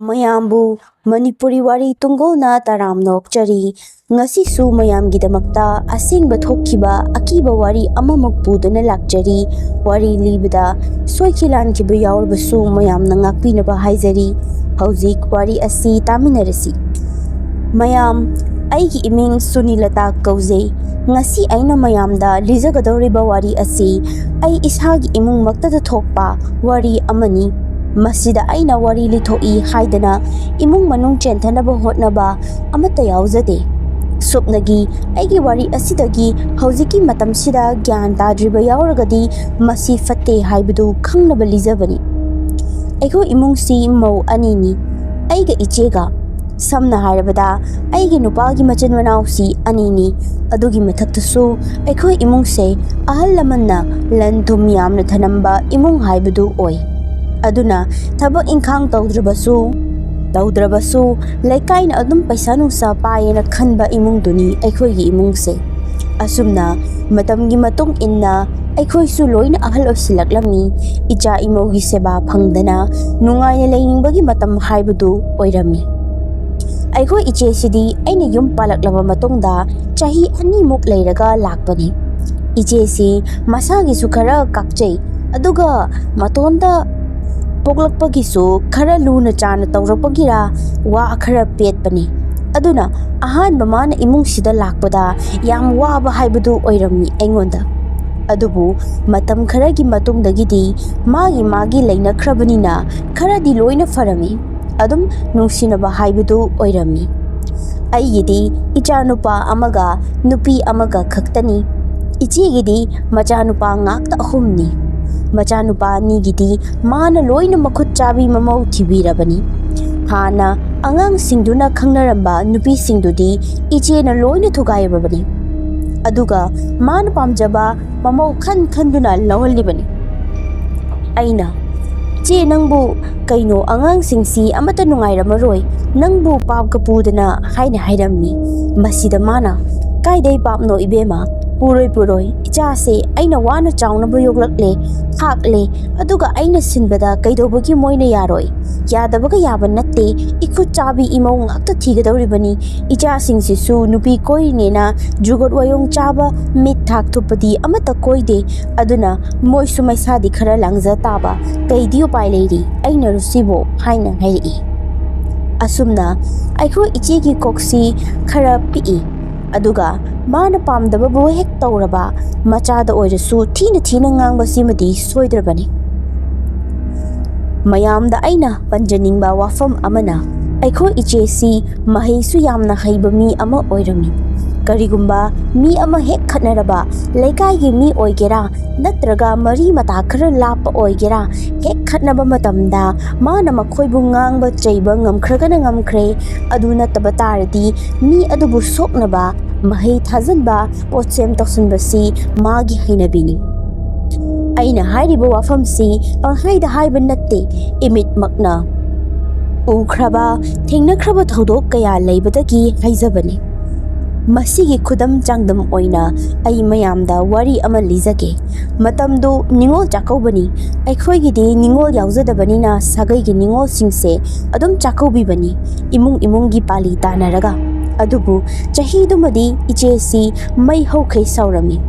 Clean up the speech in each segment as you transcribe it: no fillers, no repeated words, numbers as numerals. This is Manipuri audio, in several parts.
ꯃꯌꯥꯝꯕꯨ ꯃꯅꯤꯄꯨꯔꯤ ꯋꯥꯔꯤ ꯇꯨꯡꯒꯣꯜꯅ ꯇꯔꯥꯝꯅ ꯑꯣꯛꯆꯔꯤ꯫ ꯉꯁꯤꯁꯨ ꯃꯌꯥꯝꯒꯤꯗꯃꯛꯇ ꯑꯁꯦꯡꯕ ꯊꯣꯛꯈꯤꯕ ꯑꯀꯤꯕ ꯋꯥꯔꯤ ꯑꯃꯃꯨꯛ ꯄꯨꯗꯨꯅ ꯂꯥꯛꯆꯔꯤ꯫ ꯋꯥꯔꯤ ꯂꯤꯕꯗ ꯁꯣꯏꯈꯤ ꯂꯥꯟꯈꯤꯕ ꯌꯥꯎꯔꯕꯁꯨ ꯃꯌꯥꯝꯅ ꯉꯥꯛꯄꯤꯅꯕ ꯍꯥꯏꯖꯔꯤ꯫ ꯍꯧꯖꯤꯛ ꯋꯥꯔꯤ ꯑꯁꯤ ꯇꯥꯃꯤꯟꯅꯔꯁꯤ꯫ ꯃꯌꯥꯝ, ꯑꯩꯒꯤ ꯏꯃꯤꯡ ꯁꯨꯅꯤꯂꯇꯥ ꯀꯧꯖꯩ꯫ ꯉꯁꯤ ꯑꯩꯅ ꯃꯌꯥꯝꯗ ꯂꯤꯖꯒꯗꯧꯔꯤꯕ ꯋꯥꯔꯤ ꯑꯁꯤ ꯑꯩ ꯏꯁꯥꯒꯤ ꯏꯃꯨꯡꯃꯛꯇꯗ ꯊꯣꯛꯄ ꯋꯥꯔꯤ ꯑꯃꯅꯤ꯫ ꯃꯁꯤꯗ ꯑꯩꯅ ꯋꯥꯔꯤ ꯂꯤꯊꯣꯛꯏ ꯍꯥꯏꯗꯅ ꯏꯃꯨꯡ ꯃꯅꯨꯡ ꯆꯦꯟꯊꯅꯕ ꯍꯣꯠꯅꯕ ꯑꯃꯠꯇ ꯌꯥꯎꯖꯗꯦ꯫ ꯁꯨꯞꯅꯒꯤ ꯑꯩꯒꯤ ꯋꯥꯔꯤ ꯑꯁꯤꯗꯒꯤ ꯍꯧꯖꯤꯛꯀꯤ ꯃꯇꯝꯁꯤꯗ ꯒ꯭ꯌꯥꯟ ꯇꯥꯗ꯭ꯔꯤꯕ ꯌꯥꯎꯔꯒꯗꯤ ꯃꯁꯤ ꯐꯠꯇꯦ ꯍꯥꯏꯕꯗꯨ ꯈꯪꯅꯕ ꯂꯤꯖꯕꯅꯤ꯫ ꯑꯩꯈꯣꯏ ꯏꯃꯨꯡꯁꯤ ꯃꯧ ꯑꯅꯤꯅꯤ, ꯑꯩꯒ ꯏꯆꯦꯒ꯫ ꯁꯝꯅ ꯍꯥꯏꯔꯕꯗ ꯑꯩꯒꯤ ꯅꯨꯄꯥꯒꯤ ꯃꯆꯤꯟ ꯃꯅꯥꯎꯁꯤ ꯑꯅꯤꯅꯤ꯫ ꯑꯗꯨꯒꯤ ꯃꯊꯛꯇꯁꯨ ꯑꯩꯈꯣꯏ ꯏꯃꯨꯡꯁꯦ ꯑꯍꯜ ꯂꯃꯟꯅ ꯂꯟ ꯊꯨꯝ ꯌꯥꯝꯅ ꯊꯅꯝꯕ ꯏꯃꯨꯡ ꯍꯥꯏꯕꯗꯨ ꯑꯣꯏ꯫ ꯑꯗꯨꯅ ꯊꯕꯛ ꯏꯪꯈꯥꯡ ꯇꯧꯗ꯭ꯔꯕꯁꯨ ꯂꯩꯀꯥꯏꯅ ꯑꯗꯨꯝ ꯄꯩꯁꯥ ꯅꯨꯡꯁꯥ ꯄꯥꯏꯌꯦꯅ ꯈꯟꯕ ꯏꯃꯨꯡꯗꯨꯅꯤ ꯑꯩꯈꯣꯏꯒꯤ ꯏꯃꯨꯡꯁꯦ꯫ ꯑꯁꯨꯝꯅ ꯃꯇꯝꯒꯤ ꯃꯇꯨꯡ ꯏꯟꯅ ꯑꯩꯈꯣꯏꯁꯨ ꯂꯣꯏꯅ ꯑꯍꯜ ꯑꯣꯏꯁꯤꯜꯂꯛꯂꯝꯃꯤ꯫ ꯏꯆꯥ ꯏꯃꯧꯒꯤ ꯁꯦꯕꯥ ꯐꯪꯗꯅ ꯅꯨꯡꯉꯥꯏꯅ ꯂꯩꯅꯤꯡꯕꯒꯤ ꯃꯇꯝ ꯍꯥꯏꯕꯗꯨ ꯑꯣꯏꯔꯝꯃꯤ꯫ ꯑꯩꯈꯣꯏ ꯏꯆꯦꯁꯤꯗꯤ ꯑꯩꯅ ꯌꯨꯝ パꯜꯂꯛꯂꯕ ꯃꯇꯨꯡꯗ ꯆꯍꯤ 2ꯃꯨꯛ ꯂꯩꯔꯒ ꯂꯥꯛꯄꯅꯤ꯫ ꯏꯆꯦꯁꯤ ꯃꯁꯥꯒꯤꯁꯨ ꯈꯔ ꯀꯥꯛꯆꯩ, ꯑꯗꯨꯒ ꯃꯇꯣꯟꯗ ꯄꯣꯛꯂꯛꯄꯒꯤꯁꯨ ꯈꯔ ꯂꯨꯅ ꯆꯥꯅ ꯇꯧꯔꯛꯄꯒꯤꯔ ꯋꯥ ꯈꯔ ꯄꯦꯠꯄꯅꯤ꯫ ꯑꯗꯨꯅ ꯑꯍꯥꯟꯕ ꯃꯥꯅ ꯏꯃꯨꯡꯁꯤꯗ ꯂꯥꯛꯄꯗ ꯌꯥꯝ ꯋꯥꯕ ꯍꯥꯏꯕꯗꯨ ꯑꯣꯏꯔꯝꯃꯤ ꯑꯩꯉꯣꯟꯗ꯫ ꯑꯗꯨꯕꯨ ꯃꯇꯝ ꯈꯔꯒꯤ ꯃꯇꯨꯡꯗꯒꯤꯗꯤ ꯃꯥꯒꯤ ꯂꯩꯅꯈ꯭ꯔꯕꯅꯤꯅ ꯈꯔꯗꯤ ꯂꯣꯏꯅ ꯐꯔꯝꯃꯤ꯫ ꯑꯗꯨꯝ ꯅꯨꯡꯁꯤꯅꯕ ꯍꯥꯏꯕꯗꯨ ꯑꯣꯏꯔꯝꯃꯤ꯫ ꯑꯩꯒꯤꯗꯤ ꯏꯆꯥꯅꯨꯄꯥ ꯑꯃꯒ ꯅꯨꯄꯤ ꯑꯃꯒ ꯈꯛꯇꯅꯤ꯫ ꯏꯆꯦꯒꯤꯗꯤ ꯃꯆꯥꯅꯨꯄꯥ ꯉꯥꯛꯇ 3ꯅꯤ꯫ ꯃꯆꯥꯅꯨꯄꯥ 2ꯒꯤꯗꯤ ꯃꯥꯅ ꯂꯣꯏꯅ ꯃꯈꯨꯠ ꯆꯥꯕꯤ ꯃꯃꯧ ꯊꯤꯕꯤꯔꯕꯅꯤ꯫ ꯍꯥꯟꯅ ꯑꯉꯥꯡꯁꯤꯡꯗꯨꯅ ꯈꯪꯅꯔꯝꯕ ꯅꯨꯄꯤꯁꯤꯡꯗꯨꯗꯤ ꯏꯆꯦꯅ ꯂꯣꯏꯅ ꯊꯨꯒꯥꯏꯔꯕꯅꯤ꯫ ꯑꯗꯨꯒ ꯃꯥꯅ ꯄꯥꯝꯖꯕ ꯃꯃꯧ ꯈꯟꯗꯨꯅ ꯂꯧꯍꯜꯂꯤꯕꯅꯤ꯫ ꯑꯩꯅ, "ꯏꯆꯦ, ꯅꯪꯕꯨ ꯀꯩꯅꯣ ꯑꯉꯥꯡꯁꯤꯡꯁꯤ ꯑꯃꯠꯇ ꯅꯨꯡꯉꯥꯏꯔꯝꯃꯔꯣꯏ, ꯅꯪꯕꯨ ꯄꯥꯞꯀ ꯄꯨꯗꯅ" ꯍꯥꯏꯅ ꯍꯥꯏꯔꯝꯃꯤ꯫ ꯃꯁꯤꯗ ꯃꯥꯅ, "ꯀꯥꯏꯗꯩ ꯄꯥꯞꯅꯣ ꯏꯕꯦꯝꯃ, ꯄꯨꯔꯣꯏ꯫ ꯏꯆꯥꯁꯦ ꯑꯩꯅ ꯋꯥꯅ ꯆꯥꯎꯅꯕ ꯌꯣꯛꯂꯛꯂꯦ, ꯊꯥꯛꯂꯦ, ꯑꯗꯨꯒ ꯑꯩꯅ ꯁꯤꯟꯕꯗ ꯀꯩꯗꯧꯕꯒꯤ ꯃꯣꯏꯅ ꯌꯥꯔꯣꯏ? ꯌꯥꯗꯕꯒ ꯌꯥꯕ ꯅꯠꯇꯦ, ꯏꯈꯨꯠ ꯆꯥꯕꯤ ꯏꯃꯧ ꯉꯥꯛꯇ ꯊꯤꯒꯗꯧꯔꯤꯕꯅꯤ꯫ ꯏꯆꯥꯁꯤꯡꯁꯤꯁꯨ ꯅꯨꯄꯤ ꯀꯣꯏꯔꯤꯅꯦꯅ ꯖꯨꯒꯣꯠ ꯋꯥꯌꯣꯡ ꯆꯥꯕ, ꯃꯤꯠ ꯊꯥꯛ ꯊꯨꯞꯄꯗꯤ ꯑꯃꯠꯇ ꯀꯣꯏꯗꯦ꯫ ꯑꯗꯨꯅ ꯃꯣꯏꯁꯨ ꯃꯩꯁꯥꯗꯤ ꯈꯔ ꯂꯥꯡꯖ ꯇꯥꯕ, ꯀꯩꯗꯤ ꯎꯄꯥꯏ ꯂꯩꯔꯤ, ꯑꯩꯅꯔꯣ ꯁꯤꯕꯣ" ꯍꯥꯏꯅ ꯍꯥꯏꯔꯛꯏ꯫ ꯑꯁꯨꯝꯅ ꯑꯩꯈꯣꯏ ꯏꯆꯦꯒꯤ ꯀꯣꯛꯁꯤ ꯈꯔ ꯄꯤꯛꯏ, ꯑꯗꯨꯒ ꯃꯥꯅ ꯄꯥꯝꯗꯕꯕꯨ ꯍꯦꯛ ꯇꯧꯔꯕ ꯃꯆꯥꯗ ꯑꯣꯏꯔꯁꯨ ꯊꯤꯅ ꯉꯥꯡꯕꯁꯤꯃꯗꯤ ꯁꯣꯏꯗ꯭ꯔꯕꯅꯤ꯫ ꯃꯌꯥꯝꯗ ꯑꯩꯅ ꯄꯟꯖꯅꯤꯡꯕ ꯋꯥꯐꯝ ꯑꯃꯅ ꯑꯩꯈꯣꯏ ꯏꯆꯦꯁꯤ ꯃꯍꯩꯁꯨ ꯌꯥꯝꯅ ꯍꯩꯕ ꯃꯤ ꯑꯃ ꯑꯣꯏꯔꯝꯃꯤ꯫ ꯀꯔꯤꯒꯨꯝꯕ ꯃꯤ ꯑꯃ ꯍꯦꯛ ꯈꯠꯅꯔꯕ, ꯂꯩꯀꯥꯏꯒꯤ ꯃꯤ ꯑꯣꯏꯒꯦꯔꯥ ꯅꯠꯇ꯭ꯔꯒ ꯃꯔꯤ ꯃꯇꯥꯈꯔ ꯂꯥꯞꯄ ꯑꯣꯏꯒꯦꯔꯥ, ꯍꯦꯛ ꯈꯠꯅꯕ ꯃꯇꯝꯗ ꯃꯥꯅ ꯃꯈꯣꯏꯕꯨ ꯉꯥꯡꯕ ꯆꯩꯕ ꯉꯝꯈ꯭ꯔꯒꯅ ꯉꯝꯈ꯭ꯔꯦ꯫ ꯑꯗꯨ ꯅꯠꯇꯕ ꯇꯥꯔꯗꯤ ꯃꯤ ꯑꯗꯨꯕꯨ ꯁꯣꯛꯅꯕ, ꯃꯍꯩ ꯊꯥꯖꯟꯕ, ꯄꯣꯠꯁꯦꯝ ꯇꯧꯁꯟꯕꯁꯤ ꯃꯥꯒꯤ ꯍꯩꯅꯕꯤꯅꯤ꯫ ꯑꯩꯅ ꯍꯥꯏꯔꯤꯕ ꯋꯥꯐꯝꯁꯤ ꯄꯪꯍꯥꯏꯗ ꯍꯥꯏꯕ ꯅꯠꯇꯦ, ꯏꯃꯤꯠꯃꯛꯅ ꯎꯈ꯭ꯔꯕ, ꯊꯦꯡꯅꯈ꯭ꯔꯕ ꯊꯧꯗꯣꯛ ꯀꯌా ꯂꯩꯕꯗꯒꯤ ꯍꯥꯏꯖꯕꯅꯤ꯫ ꯃꯁꯤꯒꯤ ꯈꯨꯗꯝ ꯆꯥꯡꯗꯝ ꯑꯣꯏꯅ ꯑꯩ ꯃꯌꯥꯝꯗ ꯋꯥꯔꯤ ꯑꯃ ꯂꯤꯖꯒꯦ꯫ ꯃꯇꯝꯗꯨ ꯅꯤꯡꯉꯣꯜ ꯆꯥꯛꯀꯧꯕꯅꯤ꯫ ꯑꯩꯈꯣꯏꯒꯤꯗꯤ ꯅꯤꯡꯉꯣꯜ ꯌꯥꯎꯖꯗꯕꯅꯤꯅ ꯁꯥꯒꯩꯒꯤ ꯅꯤꯡꯉꯣꯜꯁꯤꯡꯁꯦ ꯑꯗꯨꯝ ꯆꯥꯛꯀꯧꯕꯤꯕꯅꯤ, ꯏꯃꯨꯡꯒꯤ ꯄꯥꯂꯤ ꯇꯥꯅꯔꯒ꯫ ꯑꯗꯨꯕꯨ ꯆꯍꯤꯗꯨꯃꯗꯤ ꯏꯆꯦꯁꯤ ꯃꯩ ꯍꯧꯈꯩ ꯁꯥꯎꯔꯝꯃꯤ꯫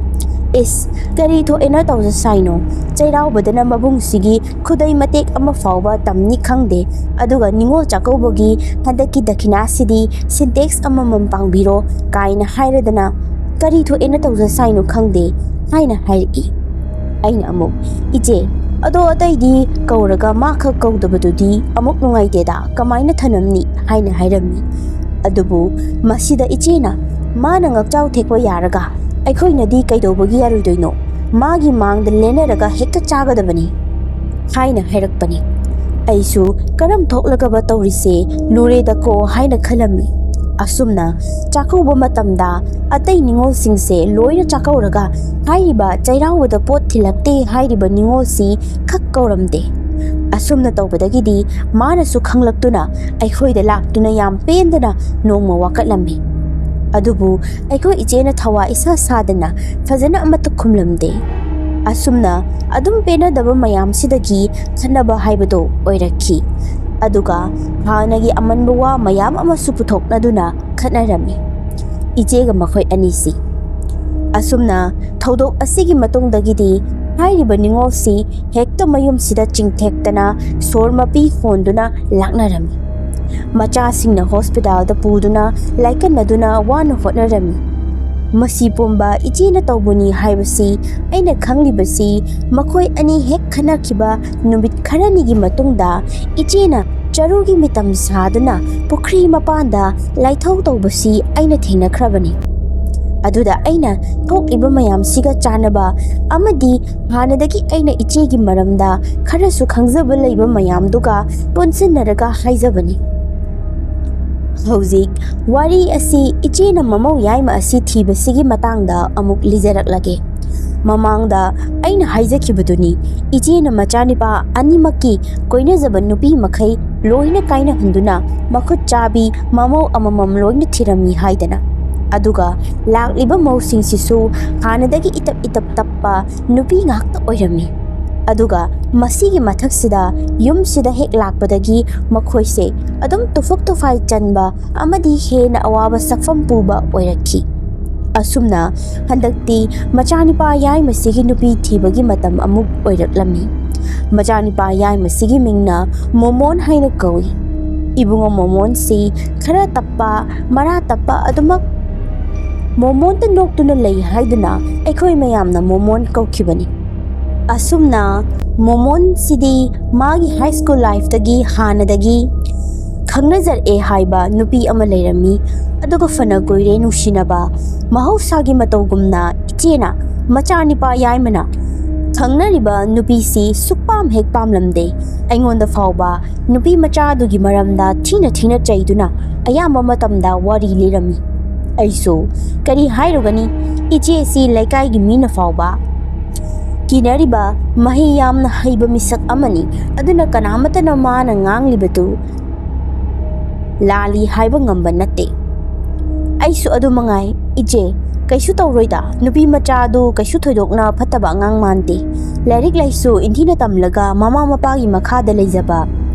"ꯏꯁ, ꯀꯔꯤ ꯊꯣꯛꯑꯦꯅ ꯇꯧꯖ ꯁꯥꯏꯅꯣ? ꯆꯩꯔꯥꯎꯕꯗꯅ ꯃꯕꯨꯡꯁꯤꯒꯤ ꯈꯨꯗꯩ ꯃꯇꯦꯛ ꯑꯃ ꯐꯥꯎꯕ ꯇꯝꯅꯤ ꯈꯪꯗꯦ, ꯑꯗꯨꯒ ꯅꯤꯡꯉꯣꯜ ꯆꯥꯛꯀꯧꯕꯒꯤ ꯍꯟꯗꯛꯀꯤ ꯗꯈꯤꯅꯥꯁꯤꯗꯤ ꯁꯤꯟꯇꯦꯛꯁ ꯑꯃꯃꯝ ꯄꯥꯡꯕꯤꯔꯣ" ꯀꯥꯏꯅ ꯍꯥꯏꯔꯗꯅ ꯀꯔꯤ ꯊꯣꯛꯑꯦꯅ ꯇꯧꯖ ꯁꯥꯏꯅꯣ ꯈꯪꯗꯦ ꯍꯥꯏꯅ ꯍꯥꯏꯔꯛꯏ꯫ ꯑꯩꯅ ꯑꯃꯨꯛ, "ꯏꯆꯦ, ꯑꯗꯣ ꯑꯇꯩꯗꯤ ꯀꯧꯔꯒ ꯃꯥꯈꯛ ꯀꯧꯗꯕꯗꯨꯗꯤ ꯑꯃꯨꯛ ꯅꯨꯡꯉꯥꯏꯇꯦꯗ, ꯀꯃꯥꯏꯅ ꯊꯅꯝꯅꯤ" ꯍꯥꯏꯅ ꯍꯥꯏꯔꯝꯃꯤ꯫ ꯑꯗꯨꯕꯨ ꯃꯁꯤꯗ ꯏꯆꯦꯅ, "ꯃꯥꯅ ꯉꯛꯆꯥꯎ ꯊꯦꯛꯄ ꯌꯥꯔꯒ ꯑꯩꯈꯣꯏꯅꯗꯤ ꯀꯩꯗꯧꯕꯒꯤ ꯌꯥꯔꯣꯏꯗꯣꯏꯅꯣ? ꯃꯥꯒꯤ ꯃꯥꯡꯗ ꯂꯦꯟꯅꯔꯒ ꯍꯦꯛꯇ ꯆꯥꯒꯗꯕꯅꯤ" ꯍꯥꯏꯅ ꯍꯥꯏꯔꯛꯄꯅꯤ꯫ ꯑꯩꯁꯨ ꯀꯔꯝ ꯊꯣꯛꯂꯒꯕ ꯇꯧꯔꯤꯁꯦ ꯂꯨꯔꯦꯗꯀꯣ ꯍꯥꯏꯅ ꯈꯜꯂꯝꯃꯤ꯫ ꯑꯁꯨꯝꯅ ꯆꯥꯛꯀꯧꯕ ꯃꯇꯝꯗ ꯑꯇꯩ ꯅꯤꯡꯉꯣꯜꯁꯤꯡꯁꯦ ꯂꯣꯏꯅ ꯆꯥꯛꯀꯧꯔꯒ ꯍꯥꯏꯔꯤꯕ ꯆꯩꯔꯥꯎꯕꯗ ꯄꯣꯠ ꯊꯤꯜꯂꯛꯇꯦ ꯍꯥꯏꯔꯤꯕ ꯅꯤꯡꯉꯣꯜꯁꯤ ꯈꯛ ꯀꯧꯔꯝꯗꯦ꯫ ꯑꯁꯨꯝꯅ ꯇꯧꯕꯗꯒꯤꯗꯤ ꯃꯥꯅꯁꯨ ꯈꯪꯂꯛꯇꯨꯅ ꯑꯩꯈꯣꯏꯗ ꯂꯥꯛꯇꯨꯅ ꯌꯥꯝ ꯄꯦꯟꯗꯅ ꯅꯣꯡꯃ ꯋꯥꯀꯠꯂꯝꯃꯤ꯫ ꯑꯗꯨꯕꯨ ꯑꯩꯈꯣꯏ ꯏꯆꯦꯅ ꯊꯋꯥ ꯏꯁꯥ ꯁꯥꯗꯅ ꯐꯖꯅ ꯑꯃꯠꯇ ꯈꯨꯝꯂꯝꯗꯦ꯫ ꯑꯁꯨꯝꯅ ꯑꯗꯨꯝ ꯄꯦꯟꯅꯗꯕ ꯃꯌꯥꯝꯁꯤꯗꯒꯤ ꯈꯠꯅꯕ ꯍꯥꯏꯕꯗꯣ ꯑꯣꯏꯔꯛꯈꯤ꯫ ꯑꯗꯨꯒ ꯍꯥꯟꯅꯒꯤ ꯑꯃꯟꯕ ꯋꯥ ꯃꯌꯥꯝ ꯑꯃꯁꯨ ꯄꯨꯊꯣꯛꯅꯗꯨꯅ ꯈꯠꯅꯔꯝꯃꯤ ꯏꯆꯦꯒ ꯃꯈꯣꯏ ꯑꯅꯤꯁꯤ꯫ ꯑꯁꯨꯝꯅ ꯊꯧꯗꯣꯛ ꯑꯁꯤꯒꯤ ꯃꯇꯨꯡꯗꯒꯤꯗꯤ ꯍꯥꯏꯔꯤꯕ ꯅꯤꯡꯉꯣꯜꯁꯤ ꯍꯦꯛꯇ ꯃꯌꯨꯝꯁꯤꯗ ꯆꯤꯡꯊꯦꯛꯇꯅ ꯁꯣꯔ ꯃꯄꯤ ꯍꯣꯟꯗꯨꯅ ꯂꯥꯛꯅꯔꯝꯃꯤ꯫ ꯃꯆꯥꯁꯤꯡꯅ ꯍꯣꯁꯄꯤꯇꯥꯜꯗ ꯄꯨꯗꯨꯅ ꯂꯥꯏꯀꯠꯅꯗꯨꯅ ꯋꯥꯅ ꯍꯣꯠꯅꯔꯝꯃꯤ꯫ ꯃꯁꯤ ꯄꯨꯝꯕ ꯏꯆꯦꯅ ꯇꯧꯕꯅꯤ ꯍꯥꯏꯕꯁꯤ ꯑꯩꯅ ꯈꯪꯂꯤꯕꯁꯤ ꯃꯈꯣꯏ ꯑꯅꯤ ꯍꯦꯛ ꯈꯠꯅꯈꯤꯕ ꯅꯨꯃꯤꯠ ꯈꯔꯅꯤꯒꯤ ꯃꯇꯨꯡꯗ ꯏꯆꯦꯅ ꯆꯔꯨꯒꯤ ꯃꯤꯇꯝ ꯁꯥꯗꯨꯅ ꯄꯨꯈ꯭ꯔꯤ ꯃꯄꯥꯟꯗ ꯂꯥꯏꯊꯧ ꯇꯧꯕꯁꯤ ꯑꯩꯅ ꯊꯦꯡꯅꯈ꯭ꯔꯕꯅꯤ꯫ ꯑꯗꯨꯗ ꯑꯩꯅ ꯊꯣꯛꯂꯤꯕ ꯃꯌꯥꯝꯁꯤꯒ ꯆꯥꯟꯅꯕ ꯑꯃꯗꯤ ꯍꯥꯟꯅꯗꯒꯤ ꯑꯩꯅ ꯏꯆꯦꯒꯤ ꯃꯔꯝꯗ ꯈꯔꯁꯨ ꯈꯪꯖꯕ ꯂꯩꯕ ꯃꯌꯥꯝꯗꯨꯒ ꯄꯨꯟꯁꯤꯟꯅꯔꯒ ꯍꯥꯏꯖꯕꯅꯤ꯫ ꯍꯧꯖꯤꯛ ꯋꯥꯔꯤ ꯑꯁꯤ ꯏꯆꯦꯅ ꯃꯃꯧ ꯌꯥꯏꯃ ꯑꯁꯤ ꯊꯤꯕꯁꯤꯒꯤ ꯃꯇꯥꯡꯗ ꯑꯃꯨꯛ ꯂꯤꯖꯔꯛꯂꯒꯦ꯫ ꯃꯃꯥꯡꯗ ꯑꯩꯅ ꯍꯥꯏꯖꯈꯤꯕꯗꯨꯅꯤ ꯏꯆꯦꯅ ꯃꯆꯥꯅꯤꯄꯥ ꯑꯅꯤꯃꯛꯀꯤ ꯀꯣꯏꯅꯖꯕ ꯅꯨꯄꯤ ꯃꯈꯩ ꯂꯣꯏꯅ ꯀꯥꯏꯅꯍꯟꯗꯨꯅ ꯃꯈꯨꯠ ꯆꯥꯕꯤ ꯃꯃꯧ ꯑꯃꯃꯝ ꯂꯣꯏꯅ ꯊꯤꯔꯝꯃꯤ ꯍꯥꯏꯗꯅ꯫ ꯑꯗꯨꯒ ꯂꯥꯛꯂꯤꯕ ꯃꯧꯁꯤꯡꯁꯤꯁꯨ ꯍꯥꯟꯅꯗꯒꯤ ꯏꯇꯞ ꯇꯞꯄ ꯅꯨꯄꯤ ꯉꯥꯛꯇ ꯑꯣꯏꯔꯝꯃꯤ꯫ ꯑꯗꯨꯒ ꯃꯁꯤꯒꯤ ꯃꯊꯛꯁꯤꯗ ꯌꯨꯝꯁꯤꯗ ꯍꯦꯛ ꯂꯥꯛꯄꯗꯒꯤ ꯃꯈꯣꯏꯁꯦ ꯑꯗꯨꯝ ꯇꯨꯐꯛ ꯇꯨꯐꯥꯏ ꯆꯟꯕ ꯑꯃꯗꯤ ꯍꯦꯟꯅ ꯑꯋꯥꯕ ꯁꯛꯐꯝ ꯄꯨꯕ ꯑꯣꯏꯔꯛꯈꯤ꯫ ꯑꯁꯨꯝꯅ ꯍꯟꯗꯛꯇꯤ ꯃꯆꯥꯅꯤꯄꯥ ꯌꯥꯏꯃꯁꯤꯒꯤ ꯅꯨꯄꯤ ꯊꯤꯕꯒꯤ ꯃꯇꯝ ꯑꯃꯨꯛ ꯑꯣꯏꯔꯛꯂꯝꯃꯤ꯫ ꯃꯆꯥꯅꯤꯄꯥ ꯌꯥꯏꯃꯁꯤꯒꯤ ꯃꯤꯡꯅ ꯃꯣꯃꯣꯟ ꯍꯥꯏꯅ ꯀꯧꯏ꯫ ꯏꯕꯨꯡꯉꯣ ꯃꯣꯃꯣꯟꯁꯤ ꯈꯔ ꯇꯞꯄ ꯃꯔꯥ ꯇꯞꯄ ꯑꯗꯨꯃꯛ ꯃꯣꯃꯣꯟꯇ ꯅꯣꯛꯇꯨꯅ ꯂꯩ ꯍꯥꯏꯗꯨꯅ ꯑꯩꯈꯣꯏ ꯃꯌꯥꯝꯅ ꯃꯣꯃꯣꯟ ꯀꯧꯈꯤꯕꯅꯤ꯫ ꯑꯁꯨꯝꯅ ꯃꯣꯃꯣꯟꯁꯤꯗꯤ ꯃꯥꯒꯤ ꯍꯥꯏ ꯁ꯭ꯀꯨꯜ ꯂꯥꯏꯐꯇꯒꯤ ꯍꯥꯟꯅꯗꯒꯤ ꯈꯪꯅꯖꯔꯛꯑꯦ ꯍꯥꯏꯕ ꯅꯨꯄꯤ ꯑꯃ ꯂꯩꯔꯝꯃꯤ꯫ ꯑꯗꯨꯒ ꯐꯅ ꯀꯨꯏꯔꯦ ꯅꯨꯡꯁꯤꯅꯕ꯫ ꯃꯍꯧꯁꯥꯒꯤ ꯃꯇꯧꯒꯨꯝꯅ ꯏꯆꯦꯅ ꯃꯆꯥꯅꯤꯄꯥ ꯌꯥꯏꯃꯅ ꯈꯪꯅꯔꯤꯕ ꯅꯨꯄꯤꯁꯤ ꯁꯨꯛꯄꯥꯝ ꯍꯦꯛ ꯄꯥꯝꯂꯝꯗꯦ꯫ ꯑꯩꯉꯣꯟꯗ ꯐꯥꯎꯕ ꯅꯨꯄꯤ ꯃꯆꯥꯗꯨꯒꯤ ꯃꯔꯝꯗ ꯊꯤꯅ ꯆꯩꯗꯨꯅ ꯑꯌꯥꯝꯕ ꯃꯇꯝꯗ ꯋꯥꯔꯤ ꯂꯤꯔꯝꯃꯤ꯫ ꯑꯩꯁꯨ ꯀꯔꯤ ꯍꯥꯏꯔꯨꯒꯅꯤ, ꯏꯆꯦꯁꯤ ꯂꯩꯀꯥꯏꯒꯤ ꯃꯤꯅ ꯐꯥꯎꯕ ꯀꯤꯅꯔꯤꯕ ꯃꯍꯩ ꯌꯥꯝꯅ ꯍꯩꯕ ꯃꯤꯁꯛ ꯑꯃꯅꯤ꯫ ꯑꯗꯨꯅ ꯀꯅꯥꯃꯠꯇꯅ ꯃꯥꯅ ꯉꯥꯡꯂꯤꯕꯗꯨ ꯂꯥꯜꯂꯤ ꯍꯥꯏꯕ ꯉꯝꯕ ꯅꯠꯇꯦ꯫ ꯑꯩꯁꯨ ꯑꯗꯨ ꯃꯉꯥꯏ, ꯏꯆꯦ ꯀꯩꯁꯨ ꯇꯧꯔꯣꯏꯗ, ꯅꯨꯄꯤ ꯃꯆꯥꯗꯨ ꯀꯩꯁꯨ ꯊꯣꯏꯗꯣꯛꯅ ꯐꯠꯇꯕ ꯑꯉꯥꯡ ꯃꯥꯟꯗꯦ꯫ ꯂꯥꯏꯔꯤꯛ ꯂꯥꯏꯁꯨ ꯏꯟꯊꯤꯅ ꯇꯝꯂꯒ ꯃꯃꯥ ꯃꯄꯥꯒꯤ ꯃꯈꯥꯗ ꯂꯩꯖꯕ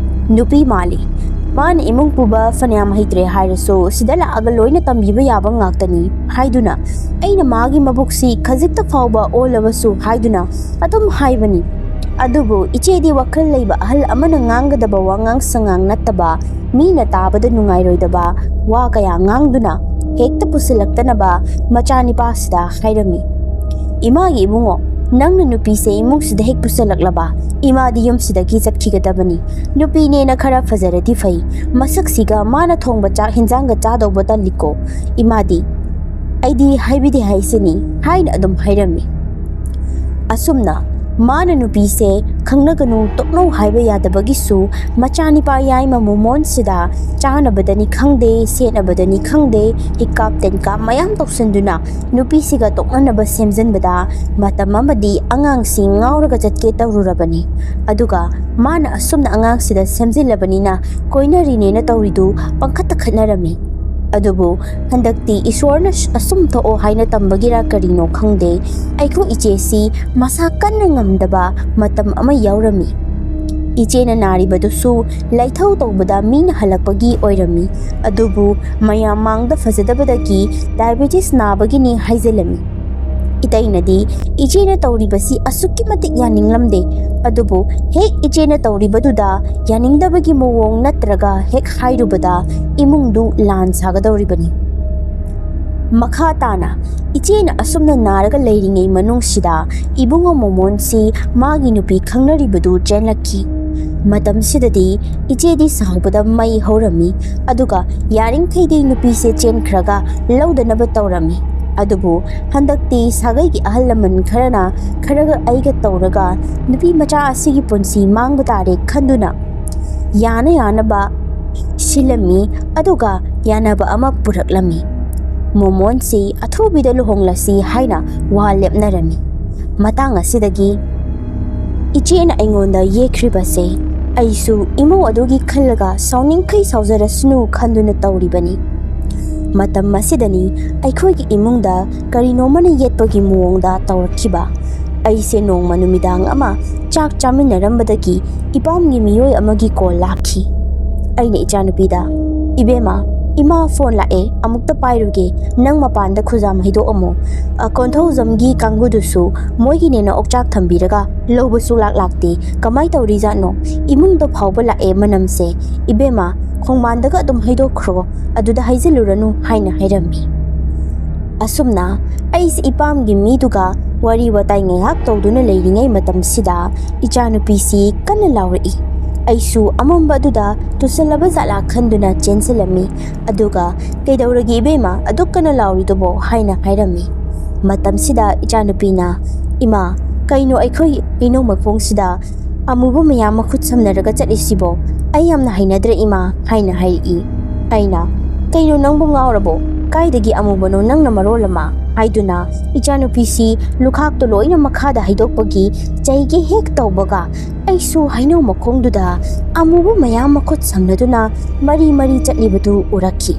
ꯅꯨꯄꯤ ꯃꯥꯜꯂꯤ꯫ ꯃꯥꯅ ꯏꯃꯨꯡ ꯄꯨꯕ ꯐꯅꯌꯥꯝ ꯍꯩꯇ꯭ꯔꯦ ꯍꯥꯏꯔꯁꯨ ꯁꯤꯗ ꯂꯥꯛꯑꯒ ꯂꯣꯏꯅ ꯇꯝꯕꯤꯕ ꯌꯥꯕ ꯉꯥꯛꯇꯅꯤ ꯍꯥꯏꯗꯨꯅ ꯑꯩꯅ ꯃꯥꯒꯤ ꯃꯕꯨꯛꯁꯤ ꯈꯖꯤꯛꯇ ꯐꯥꯎꯕ ꯑꯣꯜꯂꯕꯁꯨ ꯍꯥꯏꯗꯨꯅ ꯑꯗꯨꯝ ꯍꯥꯏꯕꯅꯤ꯫ ꯑꯗꯨꯕు ꯏꯆꯦꯗꯤ ꯋꯥꯈꯜ ꯂꯩꯕ ꯑꯍꯜ ꯑꯃꯅ ꯉꯥꯡꯒꯗꯕ ꯋꯥꯉꯥꯡ ꯁꯉꯥꯡ ꯅꯠꯇꯕ, ꯃꯤꯅ ꯇꯥꯕꯗ ꯅꯨꯡꯉꯥꯏꯔꯣꯏꯗꯕ ꯋꯥ kaya ꯉꯥꯡꯗꯨꯅ ꯍꯦꯛꯇ ꯄꯨꯁꯤꯜꯂꯛꯇꯅꯕ ꯃꯆꯥꯅꯤꯄꯥꯁꯤꯗ ꯍꯥꯏꯔꯝꯃꯤ꯫ ꯏꯃꯥꯒꯤ ꯏꯕꯨꯡꯉꯣ, ꯅꯪꯅ ꯅꯨꯄꯤꯁꯦ ꯏꯃꯨꯡꯁꯤꯗ ꯍꯦꯛ ꯄꯨꯁꯤꯜꯂꯛꯂꯕ ꯏꯃꯥꯗꯤ ꯌꯨꯝꯁꯤꯗꯒꯤ ꯆꯠꯈꯤꯒꯗꯕꯅꯤ꯫ ꯅꯨꯄꯤꯅꯦꯅ ꯈꯔ ꯐꯖꯔꯗꯤ ꯐꯩ, ꯃꯁꯛꯁꯤꯒ ꯃꯥꯅ ꯊꯣꯡꯕ ꯆꯥꯛ ꯍꯤꯟꯖꯥꯡꯒ ꯆꯥꯗꯧꯕ ꯇꯜꯂꯤꯀꯣ ꯏꯃꯥꯗꯤ, ꯑꯩꯗꯤ ꯍꯥꯏꯕꯤꯗꯦ ꯍꯥꯏꯁꯤꯅꯤ ꯍꯥꯏꯅ ꯑꯗꯨꯝ ꯍꯥꯏꯔꯝꯃꯤ꯫ ꯑꯁꯨꯝꯅ ꯃꯥꯅ ꯅꯨꯄꯤꯁꯦ ꯈꯪꯅꯒꯅꯨ ꯇꯣꯛꯅꯧ ꯍꯥꯏꯕ ꯌꯥꯗꯕꯒꯤꯁꯨ ꯃꯆꯥꯅꯤꯄꯥ ꯌꯥꯏꯃ ꯃꯣꯃꯣꯟꯁꯤꯗ ꯆꯥꯅꯕꯗꯅꯤ ꯈꯪꯗꯦ, ꯁꯦꯠꯅꯕꯗꯅꯤ ꯈꯪꯗꯦ, ꯍꯤꯀꯥꯞ ꯇꯦꯟꯀꯥꯞ ꯃꯌꯥꯝ ꯇꯧꯁꯟꯗꯨꯅ ꯅꯨꯄꯤꯁꯤꯒ ꯇꯣꯛꯅꯅꯕ ꯁꯦꯝꯖꯟꯕꯗ ꯃꯇꯝ ꯑꯃꯗꯤ ꯑꯉꯥꯡꯁꯤ ꯉꯥꯎꯔꯒ ꯆꯠꯀꯦ ꯇꯧꯔꯨꯔꯕꯅꯤ꯫ ꯑꯗꯨꯒ ꯃꯥꯅ ꯑꯁꯨꯝꯅ ꯑꯉꯥꯡꯁꯤꯗ ꯁꯦꯝꯖꯤꯜꯂꯕꯅꯤꯅ ꯀꯣꯏꯅꯔꯤꯅꯦꯅ ꯇꯧꯔꯤꯗꯨ ꯄꯪꯈꯠꯇ ꯈꯠꯅꯔꯝꯃꯤ꯫ ꯑꯗꯨꯕꯨ ꯍꯟꯗꯛꯇꯤ ꯏꯁꯣꯔꯅ ꯑꯁꯨꯝ ꯊꯣꯛꯑꯣ ꯍꯥꯏꯅ ꯇꯝꯕꯒꯤꯔ ꯀꯔꯤꯅꯣ ꯈꯪꯗꯦ, ꯑꯩꯈꯣꯏ ꯏꯆꯦꯁꯤ ꯃꯁꯥ ꯀꯟꯅ ꯉꯝꯗꯕ ꯃꯇꯝ ꯑꯃ ꯌꯥꯎꯔꯝꯃꯤ꯫ ꯏꯆꯦꯅ ꯅꯥꯔꯤꯕꯗꯨꯁꯨ ꯂꯥꯏꯊꯧ ꯇꯧꯕꯗ ꯃꯤꯅ ꯍꯜꯂꯛꯄꯒꯤ ꯑꯣꯏꯔꯝꯃꯤ꯫ ꯑꯗꯨꯕꯨ ꯃꯌꯥꯝ ꯃꯥꯡꯗ ꯐꯖꯗꯕꯗꯒꯤ ꯗꯥꯏꯕꯦꯇꯤꯁ ꯅꯥꯕꯒꯤꯅꯤ ꯍꯥꯏꯖꯤꯜꯂꯝꯃꯤ꯫ ꯏꯇꯩꯅꯗꯤ ꯏꯆꯦꯅ ꯇꯧꯔꯤꯕꯁꯤ ꯑꯁꯨꯛꯀꯤ ꯃꯇꯤꯛ ꯌꯥꯅꯤꯡꯂꯝꯗꯦ꯫ ꯑꯗꯨꯕꯨ ꯍꯦꯛ ꯏꯆꯦꯅ ꯇꯧꯔꯤꯕꯗꯨꯗ ꯌꯥꯅꯤꯡꯗꯕꯒꯤ ꯃꯑꯣꯡ ꯅꯠꯇ꯭ꯔꯒ ꯍꯦꯛ ꯍꯥꯏꯔꯨꯕꯗ ꯏꯃꯨꯡꯗꯨ ꯂꯥꯟ ꯁꯥꯒꯗꯧꯔꯤꯕꯅꯤ꯫ ꯃꯈꯥ తాꯅ ꯏꯆꯦꯅ ꯑꯁꯨꯝꯅ ꯅꯥꯔꯒ ꯂꯩꯔꯤꯉꯩ ꯃꯅꯨꯡꯁꯤꯗ ꯏꯕꯨꯡꯉꯣ ꯃꯣꯃꯣꯟꯁꯤ ꯃꯥꯒꯤ ꯅꯨꯄꯤ ꯈꯪꯅꯔꯤꯕꯗꯨ ꯆꯦꯟꯂꯛꯈꯤ꯫ ꯃꯇꯝꯁꯤꯗꯗꯤ ꯏꯆꯦꯗꯤ ꯁꯥꯎꯕꯗ ꯃꯩ ꯍꯧꯔꯝꯃꯤ꯫ ꯑꯗꯨꯒ ꯌꯥꯔꯤꯡꯈꯩꯗꯤ ꯅꯨꯄꯤꯁꯦ ꯆꯦꯟꯈ꯭ꯔꯒ ꯂꯧꯗꯅꯕ ꯇꯧꯔꯝꯃꯤ꯫ ꯑꯗꯨꯕꯨ ꯍꯟꯗꯛꯇꯤ ꯁꯥꯒꯩꯒꯤ ꯑꯍꯜ ꯂꯃꯟ ꯈꯔꯅ ꯈꯔꯒ ꯑꯩꯒ ꯇꯧꯔꯒ ꯅꯨꯄꯤ ꯃꯆꯥ ꯑꯁꯤꯒꯤ ꯄꯨꯟꯁꯤ ꯃꯥꯡꯕ ꯇꯥꯔꯦ ꯈꯟꯗꯨꯅ ꯌꯥꯅ ꯌꯥꯅꯕ ꯁꯤꯜꯂꯝꯃꯤ꯫ ꯑꯗꯨꯒ ꯌꯥꯅꯕ ꯑꯃ ꯄꯨꯔꯛꯂꯝꯃꯤ꯫ ꯃꯣꯃꯣꯟꯁꯤ ꯑꯊꯨꯕꯤꯗ ꯂꯨꯍꯣꯡꯂꯁꯤ ꯍꯥꯏꯅ ꯋꯥ ꯂꯦꯞꯅꯔꯝꯃꯤ꯫ ꯃꯇꯥꯡ ꯑꯁꯤꯗꯒꯤ ꯏꯆꯦꯅ ꯑꯩꯉꯣꯟꯗ ꯌꯦꯛꯈ꯭ꯔꯤꯕꯁꯦ ꯑꯩꯁꯨ ꯏꯃꯧ ꯑꯗꯨꯒꯤ ꯈꯜꯂꯒ ꯁꯥꯎꯅꯤꯡꯈꯩ ꯁꯥꯎꯖꯔꯁꯅꯨ ꯈꯟꯗꯨꯅ ꯇꯧꯔꯤꯕꯅꯤ꯫ ꯃꯇꯝ ꯑꯁꯤꯗꯅꯤ ꯑꯩꯈꯣꯏꯒꯤ ꯏꯃꯨꯡꯗ ꯀꯔꯤꯅꯣꯃꯅ ꯌꯦꯠꯄꯒꯤ ꯃꯑꯣꯡꯗ ꯇꯧꯔꯛꯈꯤꯕ꯫ ꯑꯩꯁꯦ ꯅꯣꯡꯃ ꯅꯨꯃꯤꯗꯥꯡ ꯑꯃ ꯆꯥꯛ ꯆꯥꯃꯤꯟꯅꯔꯝꯕꯗꯒꯤ ꯏꯄꯥꯝꯒꯤ ꯃꯤꯑꯣꯏ ꯑꯃꯒꯤ ꯀꯣꯜ ꯂꯥꯛꯈꯤ꯫ ꯑꯩꯅ ꯏꯆꯥꯅꯨꯄꯤꯗ ꯏꯕꯦꯝꯃ ꯏꯃꯥ ꯐꯣꯟ ꯂꯥꯛꯑꯦ ꯑꯃꯨꯛꯇ ꯄꯥꯏꯔꯨꯒꯦ ꯅꯪ ꯃꯄꯥꯟꯗ ꯈꯨꯖꯥꯝ ꯍꯩꯗꯣꯛꯑꯝꯃꯣ ꯀꯣꯟꯊꯧꯖꯝꯒꯤ ꯀꯥꯡꯕꯨꯗꯨꯁꯨ ꯃꯣꯏꯒꯤꯅꯦꯅ ꯑꯣꯛꯆꯥꯛ ꯊꯝꯕꯤꯔꯒ ꯂꯧꯕꯁꯨ ꯂꯥꯛꯇꯦ ꯀꯃꯥꯏ ꯇꯧꯔꯤꯖꯥꯠꯅꯣ ꯏꯃꯨꯡꯗ ꯐꯥꯎꯕ ꯂꯥꯛꯑꯦ ꯃꯅꯝꯁꯦ ꯏꯕꯦꯝꯃ ꯈꯣꯡꯕꯥꯟꯗꯒ ꯑꯗꯨꯝ ꯍꯩꯗꯣꯛꯈ꯭ꯔꯣ ꯑꯗꯨꯗ ꯍꯩꯖꯤꯜꯂꯨꯔꯅꯨ ꯍꯥꯏꯅ ꯍꯥꯏꯔꯝꯃꯤ ꯑꯁꯨꯝꯅ ꯑꯩꯁꯤ ꯏꯄꯥꯝꯒꯤ ꯃꯤꯗꯨꯒ ꯋꯥꯔꯤ ꯋꯥꯇꯥꯏ ꯉꯥꯏꯍꯥꯛ ꯇꯧꯗꯨꯅ ꯂꯩꯔꯤꯉꯩ ꯃꯇꯝꯁꯤꯗ ꯏꯆꯥꯅꯨꯄꯤꯁꯤ ꯀꯟꯅ ꯂꯥꯎꯔꯛꯏ ꯑꯩꯁꯨ ꯑꯃꯝꯕ ꯑꯗꯨꯗ ꯇꯨꯁꯜꯂꯕ ꯖꯥꯠꯂꯥ ꯈꯟꯗꯨꯅ ꯆꯦꯟꯁꯤꯜꯂꯝꯃꯤ ꯑꯗꯨꯒ ꯀꯩꯗꯧꯔꯒꯦ ꯏꯕꯦꯝꯃ ꯑꯗꯨꯛ ꯀꯟꯅ ꯂꯥꯎꯔꯤꯗꯨꯕꯣ ꯍꯥꯏꯅ ꯍꯥꯏꯔꯝꯃꯤ ꯃꯇꯝꯁꯤꯗ ꯏꯆꯥꯅꯨꯄꯤꯅ ꯏꯃꯥ ꯀꯩꯅꯣ ꯑꯩꯈꯣꯏ ꯍꯩꯅꯧ ꯃꯈꯣꯡꯁꯤꯗ ꯑꯃꯨꯕ ꯃꯌꯥꯝ ꯃꯈꯨꯠ ꯁꯝꯅꯔꯒ ꯆꯠꯂꯤꯁꯤꯕꯣ ꯑꯩ ꯌꯥꯝꯅ ꯍꯩꯅꯗ꯭ꯔꯦ ꯏꯃꯥ ꯍꯥꯏꯅ ꯍꯥꯏꯔꯛꯏ ꯑꯩꯅ ꯀꯩꯅꯣ ꯅꯪꯕꯨ ꯉꯥꯎꯔꯕꯣ ꯀꯥꯏꯗꯒꯤ ꯑꯃꯨꯕꯅꯣ ꯅꯪꯅ ꯃꯔꯣꯜ ꯑꯃ ꯍꯥꯏꯗꯨꯅ ꯏꯆꯥꯅꯨꯄꯤꯁꯤ ꯂꯨꯈꯥꯛꯇꯣ ꯂꯣꯏꯅ ꯃꯈꯥꯗ ꯍꯩꯗꯣꯛꯄꯒꯤ ꯆꯩꯒꯦ ꯍꯦꯛ ꯇꯧꯕꯒ ꯑꯩꯁꯨ ꯍꯩꯅꯧ ꯃꯈꯣꯡꯗꯨꯗ ꯑꯃꯨꯕ ꯃꯌꯥꯝ ꯃꯈꯨꯠ ꯁꯝꯅꯗꯨꯅ ꯃꯔꯤ ꯃꯔꯤ ꯆꯠꯂꯤꯕꯗꯨ ꯎꯔꯛꯈꯤ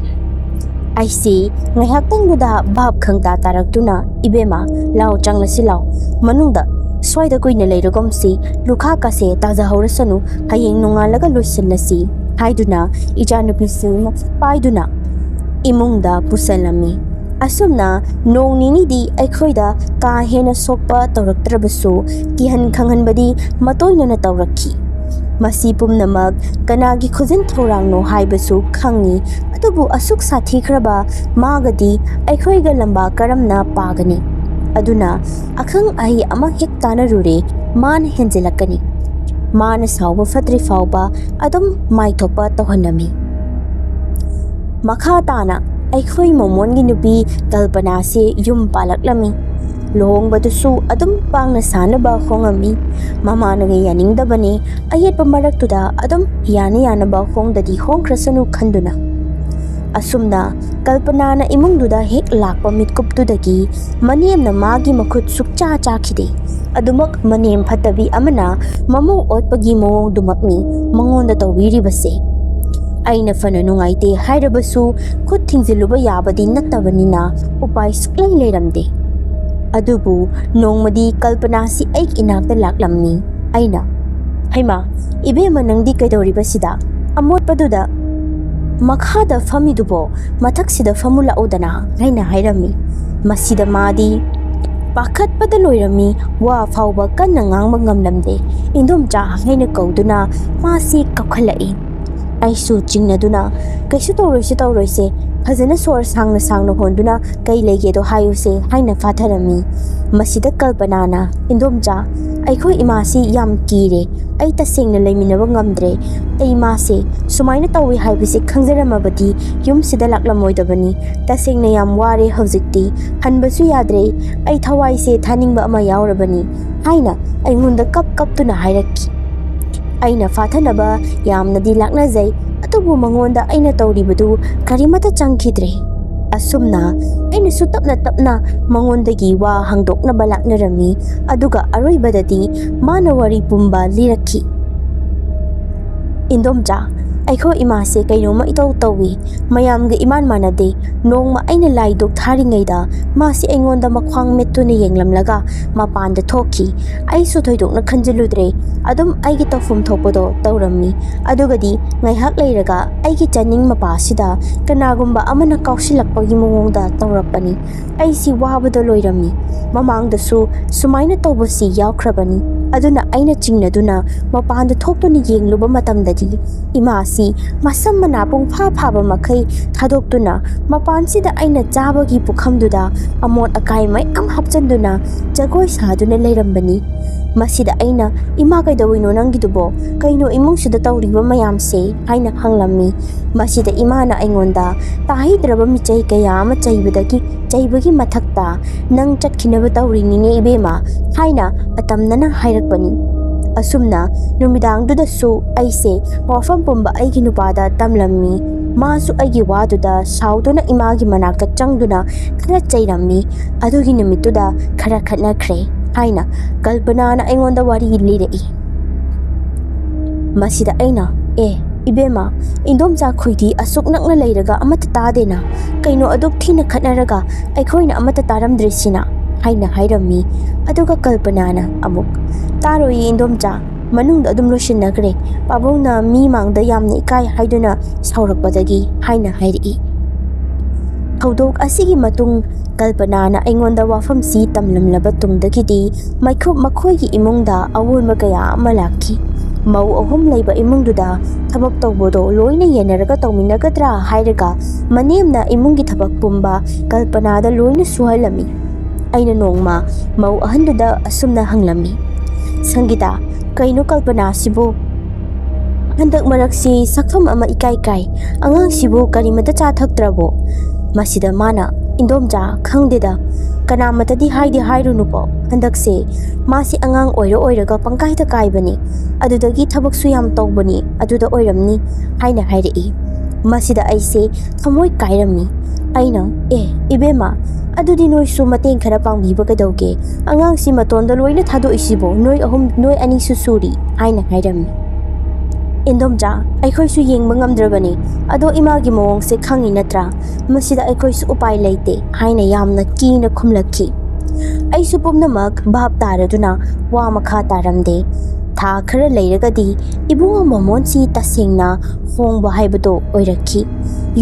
ꯑꯩꯁꯤ ꯉꯥꯏꯍꯥꯛꯇꯪꯗꯨꯗ ꯚꯥꯞ ꯈꯪꯇꯥ ꯇꯥꯔꯛꯇꯨꯅ ꯏꯕꯦꯝꯃ ꯂꯥꯎ ꯆꯪꯂꯁꯤ ꯂꯥꯎ ꯃꯅꯨꯡꯗ ꯁ꯭ꯋꯥꯏꯗ ꯀꯨꯏꯅ ꯂꯩꯔꯒꯨꯝꯁꯤ ꯂꯨꯈꯥꯛꯀꯁꯦ ꯇꯥꯖꯍꯧꯔꯁꯅꯨ ꯍꯌꯦꯡ ꯅꯣꯡꯉꯥꯜꯂꯒ ꯂꯣꯏꯁꯤꯜꯂꯁꯤ ꯍꯥꯏꯗꯨꯅ ꯏꯆꯥꯅꯨꯄꯤꯁꯤꯅ ꯄꯥꯏꯗꯨꯅ ꯏꯃꯨꯡꯗ ꯄꯨꯁꯜꯂꯝꯃꯤ ꯑꯁꯨꯝꯅ ꯅꯣꯡ ꯅꯤꯅꯤꯗꯤ ꯑꯩꯈꯣꯏꯗ ꯀꯥ ꯍꯦꯟꯅ ꯁꯣꯛꯄ ꯇꯧꯔꯛꯇ꯭ꯔꯕꯁꯨ ꯀꯤꯍꯟ ꯈꯪꯍꯟꯕꯗꯤ ꯃꯇꯣꯏꯅꯅ ꯇꯧꯔꯛꯈꯤ ꯃꯁꯤ ꯄꯨꯝꯅꯃꯛ ꯀꯅꯥꯒꯤ ꯈꯨꯖꯤꯟ ꯊꯧꯔꯥꯡꯅꯣ ꯍꯥꯏꯕꯁꯨ ꯈꯪꯉꯤ ꯑꯗꯨꯕꯨ ꯑꯁꯨꯛ ꯁꯥꯊꯤꯈ꯭ꯔꯕ ꯃꯥꯒꯗꯤ ꯑꯩꯈꯣꯏꯒ ꯂꯝꯕꯥ ꯀꯔꯝꯅ ꯄꯥꯒꯅꯤ ꯑꯗꯨꯅ ꯑꯈꯪ ꯑꯍꯩ ꯑꯃ ꯍꯦꯛ ꯇꯥꯟꯅꯔꯨꯔꯦ ꯃꯥꯅ ꯍꯦꯟꯖꯤꯜꯂꯛꯀꯅꯤ ꯃꯥꯅ ꯁꯥꯎꯕ ꯐꯠꯇ꯭ꯔꯤ ꯐꯥꯎꯕ ꯑꯗꯨꯝ ꯃꯥꯏꯊꯣꯛꯄ ꯇꯧꯍꯜꯂꯝꯃꯤ ꯃꯈꯥ ꯇꯥꯅ ꯑꯩꯈꯣꯏ ꯃꯣꯃꯣꯟꯒꯤ ꯅꯨꯄꯤ ꯀꯜꯄꯅꯥꯁꯤ ꯌꯨꯝ ꯄꯥꯜꯂꯛꯂꯝꯃꯤ ꯂꯨꯍꯣꯡꯕꯗꯨꯁꯨ ꯑꯗꯨꯝ ꯄꯥꯡꯅ ꯁꯥꯅꯕ ꯍꯣꯡꯉꯝꯃꯤ ꯃꯃꯥꯅꯒ ꯌꯥꯅꯤꯡꯗꯕꯅꯤ ꯑꯌꯦꯠꯄ ꯃꯔꯛꯇꯨꯗ ꯑꯗꯨꯝ ꯌꯥꯅꯕ ꯍꯣꯡꯗꯗꯤ ꯍꯣꯡꯈ꯭ꯔꯁꯅꯨ ꯈꯟꯗꯨꯅ ꯑꯁꯨꯝꯅ ꯀꯜꯄꯅꯥꯅ ꯏꯃꯨꯡꯗꯨꯗ ꯍꯦꯛ ꯂꯥꯛꯄ ಮಿꯠꯀುꯞꯇುꯗꯒꯤ ꯃꯅꯦꯝꯅ ꯃꯥꯒꯤ ꯃꯈꯨꯠ ꯁꯨꯛꯆꯥ ꯆꯥꯈꯤꯗꯦ ꯑꯗꯨꯃꯛ ꯃꯅꯦꯝ ꯐꯠꯇꯕꯤ ꯑꯃꯅ ꯃꯃꯧ ꯑꯣꯠꯄꯒꯤ ꯃꯑꯣꯡꯗꯨꯃꯛꯅꯤ ꯃꯉꯣꯟꯗ ꯇꯧꯕꯤꯔꯤꯕꯁꯦ ꯑꯩꯅ ꯐꯅ ꯅꯨꯡꯉꯥꯏꯇꯦ ꯍꯥꯏꯔꯕꯁꯨ ꯈꯨꯠ ꯊꯤꯡꯖꯤꯜꯂꯨꯕ ꯌꯥꯕꯗꯤ ꯅꯠꯇꯕꯅꯤꯅ ꯎꯄꯥꯏ ꯁꯨꯛꯂꯩ ꯂꯩꯔꯝꯗꯦ ꯑꯗꯨꯕꯨ ꯅꯣꯡꯃꯗꯤ ꯀꯜꯄꯅꯥꯁꯤ ꯑꯩꯒꯤ ꯏꯅꯥꯛꯇ ꯂꯥꯛꯂꯝꯃꯤ ꯑꯩꯅ ꯍꯩꯃꯥ ꯏꯕꯦꯝꯃ ꯅꯪꯗꯤ ꯀꯩꯗꯧꯔꯤꯕꯁꯤꯗ ꯑꯃꯣꯠꯄꯗꯨꯗ ꯃꯈꯥꯗ ꯐꯝꯃꯤꯗꯨꯕꯣ ꯃꯊꯛꯁꯤꯗ ꯐꯝꯃꯨꯂꯥꯛꯎꯗꯅ ꯍꯥꯏꯅ ꯍꯥꯏꯔꯝꯃꯤ ꯃꯁꯤꯗ ꯃꯥꯗꯤ ꯄꯥꯈꯠꯄꯗ ꯂꯣꯏꯔꯝꯃꯤ ꯋꯥ ꯐꯥꯎꯕ ꯀꯟꯅ ꯉꯥꯡꯕ ꯉꯝꯂꯝꯗꯦ ꯏꯟꯗꯣꯝꯆꯥ ꯍꯥꯏꯅ ꯀꯧꯗꯨꯅ ꯃꯥꯁꯤ ꯀꯞꯈꯠꯂꯛꯏ ꯑꯩꯁꯨ ꯆꯤꯡꯅꯗꯨꯅ ꯀꯩꯁꯨ ꯇꯧꯔꯣꯏꯁꯦ ꯐꯖꯅ ꯁꯣꯔ ꯁꯥꯡꯅ ꯁꯥꯡꯅ ꯍꯣꯟꯗꯨꯅ ꯀꯩ ꯂꯩꯒꯦꯗꯣ ꯍꯥꯏꯌꯨꯁꯦ ꯍꯥꯏꯅ ꯐꯥꯊꯔꯝꯃꯤ ꯃꯁꯤꯗ ꯀꯜꯄꯅꯥꯅ ꯏꯟꯗꯣꯝꯆꯥ ꯑꯩꯈꯣꯏ ꯏꯃꯥꯁꯤ ꯌꯥꯝ ꯀꯤꯔꯦ ꯑꯩ ꯇꯁꯦꯡꯅ ꯂꯩꯃꯤꯟꯅꯕ ꯉꯝꯗ꯭ꯔꯦ ꯑꯩ ꯃꯥꯁꯦ ꯁꯨꯃꯥꯏꯅ ꯇꯧꯏ ꯍꯥꯏꯕꯁꯤ ꯈꯪꯖꯔꯝꯃꯕꯗꯤ ꯌꯨꯝꯁꯤꯗ ꯂꯥꯛꯂꯝꯃꯣꯏꯗꯕꯅꯤ ꯇꯁꯦꯡꯅ ꯌꯥꯝ ꯋꯥꯔꯦ ꯍꯧꯖꯤꯛꯇꯤ ꯍꯟꯕꯁꯨ ꯌꯥꯗ꯭ꯔꯦ ꯑꯩ ꯊꯋꯥꯏꯁꯦ ꯊꯥꯅꯤꯡꯕ ꯑꯃ ꯌꯥꯎꯔꯕꯅꯤ ꯍꯥꯏꯅ ꯑꯩꯉꯣꯟꯗ ꯀꯞꯇꯨꯅ ꯍꯥꯏꯔꯛꯈꯤ ꯑꯩꯅ ꯐꯥꯊꯅꯕ ꯌꯥꯝꯅꯗꯤ ꯂꯥꯛꯅꯖꯩ ꯑꯗꯨꯕꯨ ꯃꯉꯣꯟꯗ ꯑꯩꯅ ꯇꯧꯔꯤꯕꯗꯨ ꯀꯔꯤꯃꯠꯇ ꯆꯪꯈꯤꯗ꯭ꯔꯦ ꯑꯁꯨꯝꯅ ꯑꯩꯅꯁꯨ ꯇꯞꯅ ꯃꯉꯣꯟꯗꯒꯤ ꯋꯥ ꯍꯪꯗꯣꯛꯅꯕ ꯂꯥꯛꯅꯔꯝꯃꯤ ꯑꯗꯨꯒ ꯑꯔꯣꯏꯕꯗꯗꯤ ꯃꯥꯅ ꯋꯥꯔꯤ ꯄꯨꯝꯕ ꯂꯤꯔꯛꯈꯤ ꯏꯟꯗꯣꯝꯆꯥ ꯑꯩꯈꯣꯏ ꯏꯃꯥꯁꯦ ꯀꯩꯅꯣꯝꯃ ꯏꯇꯧ ꯇꯧꯏ ꯃꯌꯥꯝꯒ ꯏꯃꯥꯟ ꯃꯥꯟꯅꯗꯦ ꯅꯣꯡꯃ ꯑꯩꯅ ꯂꯥꯏ ꯗꯨꯛ ꯊꯥꯔꯤꯉꯩꯗ ꯃꯥꯁꯤ ꯑꯩꯉꯣꯟꯗ ꯃꯈ꯭ꯋꯥꯡ ꯃꯦꯠꯇꯨꯅ ꯌꯦꯡꯂꯝꯂꯒ ꯃꯄꯥꯟꯗ ꯊꯣꯛꯈꯤ ꯑꯩꯁꯨ ꯊꯣꯏꯗꯣꯛꯅ ꯈꯟꯖꯤꯜꯂꯨꯗ꯭ꯔꯦ ꯑꯗꯨꯝ ꯑꯩꯒꯤ ꯇꯧꯐꯝ ꯊꯣꯛꯄꯗꯣ ꯇꯧꯔꯝꯃꯤ ꯑꯗꯨꯒꯗꯤ ꯉꯥꯏꯍꯥꯛ ꯂꯩꯔꯒ ꯑꯩꯒꯤ ꯆꯅꯤꯡ ꯃꯄꯥꯁꯤꯗ ꯀꯅꯥꯒꯨꯝꯕ ꯑꯃꯅ ꯀꯥꯎꯁꯤꯜꯂꯛꯄꯒꯤ ꯃꯑꯣꯡꯗ ꯇꯧꯔꯛꯄꯅꯤ ꯑꯩꯁꯤ ꯋꯥꯕꯗ ꯂꯣꯏꯔꯝꯃꯤ ꯃꯃꯥꯡꯗꯁꯨ ꯁꯨꯃꯥꯏꯅ ꯇꯧꯕꯁꯤ ꯌꯥꯎꯈ꯭ꯔꯕꯅꯤ ꯑꯗꯨꯅ ꯑꯩꯅ ꯆꯤꯡꯅꯗꯨꯅ ꯃꯄꯥꯟꯗ ꯊꯣꯛꯇꯨꯅ ꯌꯦꯡꯂꯨꯕ ꯃꯇꯝꯗꯗꯤ ꯏꯃꯥꯁꯤ ꯃꯁꯝ ꯃꯅꯥ ꯄꯨꯡꯐꯥ ꯐꯥꯕ ꯃꯈꯩ ꯊꯥꯗꯣꯛꯇꯨꯅ ꯃꯄꯥꯟꯁꯤꯗ ꯑꯩꯅ ꯆꯥꯕꯒꯤ ꯄꯨꯈꯝꯗꯨꯗ ꯑꯃꯣꯠ ꯑꯀꯥꯏ ꯃꯌꯥꯝ ꯍꯥꯞꯆꯤꯟꯗꯨꯅ ꯖꯒꯣꯏ ꯁꯥꯗꯨꯅ ꯂꯩꯔꯝꯕꯅꯤ ꯃꯁꯤꯗ ꯑꯩꯅ ꯏꯃꯥ ꯀꯩꯗꯧꯏꯅꯣ ꯅꯪꯒꯤꯗꯨꯕꯣ ꯀꯩꯅꯣ ꯏꯃꯨꯡꯁꯤꯗ ꯇꯧꯔꯤꯕ ꯃꯌꯥꯝꯁꯦ ꯍꯥꯏꯅ ꯍꯪꯂꯝꯃꯤ ꯃꯁꯤꯗ ꯏꯃꯥꯅ ꯑꯩꯉꯣꯟꯗ ꯇꯥꯍꯩꯗ꯭ꯔꯕ ꯃꯤꯆꯩ ꯀꯌꯥ ꯑꯃ ꯆꯩꯕꯒꯤ ꯃꯊꯛꯇ ꯅꯪ ꯆꯠꯈꯤꯅꯕ ꯇꯧꯔꯤꯅꯤꯅꯦ ꯏꯕꯦꯝꯃ ꯍꯥꯏꯅ ꯑꯇꯝꯅꯅ ꯍꯥꯏꯔꯛꯄꯅꯤ ꯑꯁꯨꯝꯅ ꯅꯨꯃꯤꯗꯥꯡꯗꯨꯗꯁꯨ ꯑꯩꯁꯦ ꯋꯥꯐꯝ ꯄꯨꯝꯕ ꯑꯩꯒꯤ ꯅꯨꯄꯥꯗ ꯇꯝꯂꯝꯃꯤ ꯃꯥꯁꯨ ꯑꯩꯒꯤ ꯋꯥꯗꯨꯗ ꯁꯥꯎꯗꯨꯅ ꯏꯃꯥꯒꯤ ꯃꯅꯥꯛꯇ ꯆꯪꯗꯨꯅ ꯈꯔ ꯆꯩꯔꯝꯃꯤ ꯑꯗꯨꯒꯤ ꯅꯨꯃꯤꯠꯇꯨꯗ ꯈꯔ ꯈꯠꯅꯈ꯭ꯔꯦ ꯍꯥꯏꯅ ꯀꯜꯄꯅꯥꯅ ꯑꯩꯉꯣꯟꯗ ꯋꯥꯔꯤ ꯂꯤꯔꯛꯏ ꯃꯁꯤꯗ ꯑꯩꯅ ꯏꯕꯦꯝꯃ ꯏꯟꯗꯣꯝꯆꯥ ꯈꯣꯏꯗꯤ ꯑꯁꯨꯛ ꯅꯛꯅ ꯂꯩꯔꯒ ꯑꯃꯠꯇ ꯇꯥꯗꯦꯅ ꯀꯩꯅꯣ ꯑꯗꯨꯛ ꯊꯤꯅ ꯈꯠꯅꯔꯒ ꯑꯩꯈꯣꯏꯅ ꯑꯃꯠꯇ ꯇꯥꯔꯝꯗ꯭ꯔꯤꯁꯤꯅ ꯍꯥꯏꯅ ꯍꯥꯏꯔꯝꯃꯤ ꯑꯗꯨꯒ ꯀꯜꯄꯅꯥꯅ ꯑꯃꯨꯛ ꯇꯥꯔꯣꯏꯌꯦ ꯏꯟꯗꯣꯝꯆꯥ manungda adum loishinnagre pabongna mi mangda yamna ikai haiduna saurappadagi haina hairi thawdok asigi matung kalpanana aingonda wafamsi tamlamlaba tungdagidi makhoigi imungda awonba kaya ama lakhi mau ahum leiba imungduda thabak tawbodo loina yenaraga tawminagadra hairaga manemna imungi thabak pumba kalpanada loina suhalami aina nongma mau ahanduda asumna hanglami Sanggita kaino kalpana sibu handak maraksi sakham ama ikai kai angang sibu karimata cha thaktrabo masida mana indomja khangdeda kanamatadi haidi hairunupo handakse masi angang oiraga pangkai ta kaibani adudagi thabaksu yam tawbani aduda oiramni haina hairi masida aise thamoi kairami aina ibema adudi noi su mateng khara pangbiba kadauge angang si matonda loina thado isibo noi ani su suri haina hairami Indomja aikhoi su yengba ngamdrabani ado imagi mawong se khangi natra masida aikhoi su upai leite haina yamna kina khumlakhi ai su pumnamak bhab taraduna wa makha taramde tha khara leiragadi ibunga momonsi tasengna hongba haibado oirakhi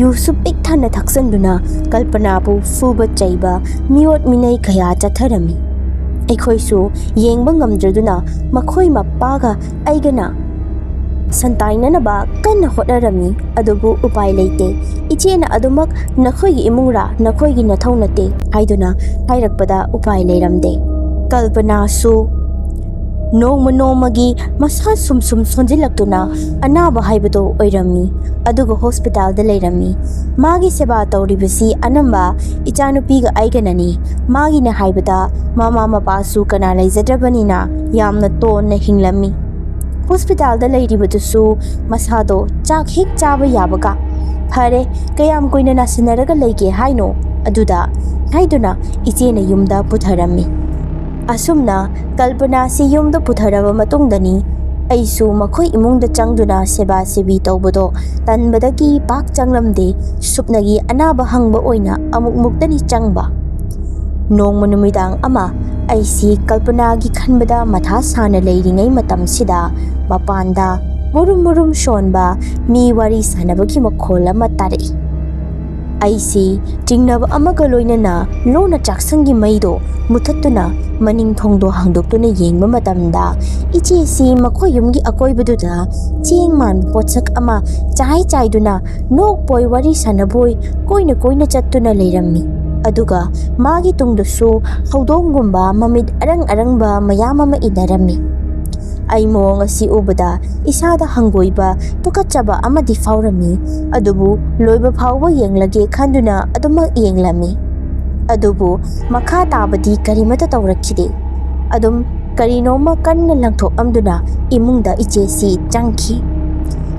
yu su pik thana thaksanduna kalpanabu fuba chaiba miot minai khaya chatharami aikhoi su yengba ngamdraduna makhoi mappaga aigana santainanaba kanna hotnarami adubu upai leite ichena adumak nakhoigi imungra nakhoigi nathaunate haiduna hairakpada upai leiramde kalpana su nongmagi masa sum sonjilaktuna anaba haibado oirami adugo hospital da leirami magi seba tawribasi anamba ichanupiga aiganani magi na haibada mama mapasu kana leijadrabanina yamna tonna hinglami hospital da leiribadusu masado chak hik chaba yabaga phare kayam koina nasinaraga leige haino aduda haiduna ichena yumda putharami asumna kalpana si yumda putharaba matungdani aisu makhoi imungda changduna seba sebi tawbodo tanbadagi pak changlamde supnagi anaba hangba oina amuk muktani changba nongma numidang ama aisi kalpanagi khanbada matha sana leiringai matamsida mapanda murum shonba mi wari sanabagi makhola matari aisi tingnaba amaga loinana lona chaksangi maido muthattuna maning thongdo hangdoktuna yengba matamda iche si makhoyumgi akoibaduda chengman potsak ama chai duna nok poi wari sanaboi koina chattuna leirammi aduga magi tungdusu hawdonggumba mamid arangba mayam ama inarami ai mawong asi ubada isada hanggoiba tukachaba amadi faurami adubu loiba phawba yenglage khanduna adumak yenglami adubu makha tabadi karimata tawrakhide adum karinoma kanna langthok amduna imungda ichesi changki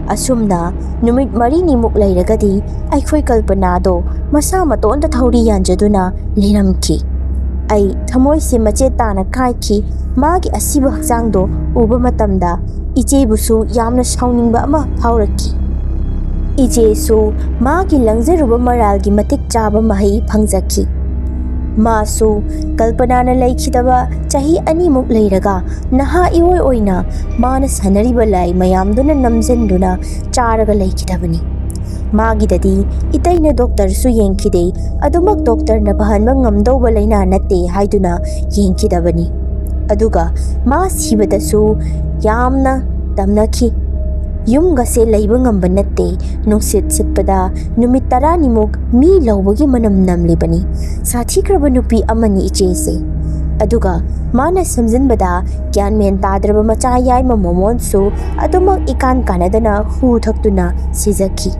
asumna numit marini muk leiragadi aikhoi kalpanado masa matonda thauri yanjaduna liramki ai thamoi se mache tana kaikhi magi asiba hakchangdo uba matamda ichebusu yamna sauningba ama phaurakki ichesu magi langjaruba maralgi matik chaba mahai phangjakhi masu kalpanana leikhidaba chahi animuk leiraga naha ioi oina mana sanariba lai mayamduna namjenduna charaga leikhidabani magidadi itaina doctor su yengkhide adumak doctor na bahanba ngamdauba laina natte haiduna yengkhidabani aduga ma sibadasu yamna tamnakhi yumgase leiba ngamba natte nungsit sitpada numit 10 nimuk mi lawbagi manam namlibani sathikraba nupi amani ichese aduga mana samjanbada gyan men tadraba macha yai mamonsu adumak ikan kanadana hu thaktuna sijakhi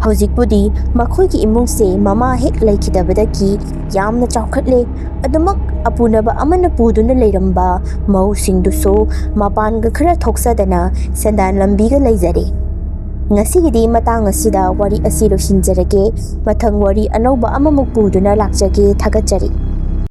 hojikpudi makhoigi imungse mama hek leikhidabadaki yamna chawkhatle adumak apunaba amana puduna leiramba mausingduso mapanga khara thoksadana sandan lambiga leijare ngasigidi matang asida wari asiro sinjarage mathang wari anauba amamuk puduna lakjage thagachari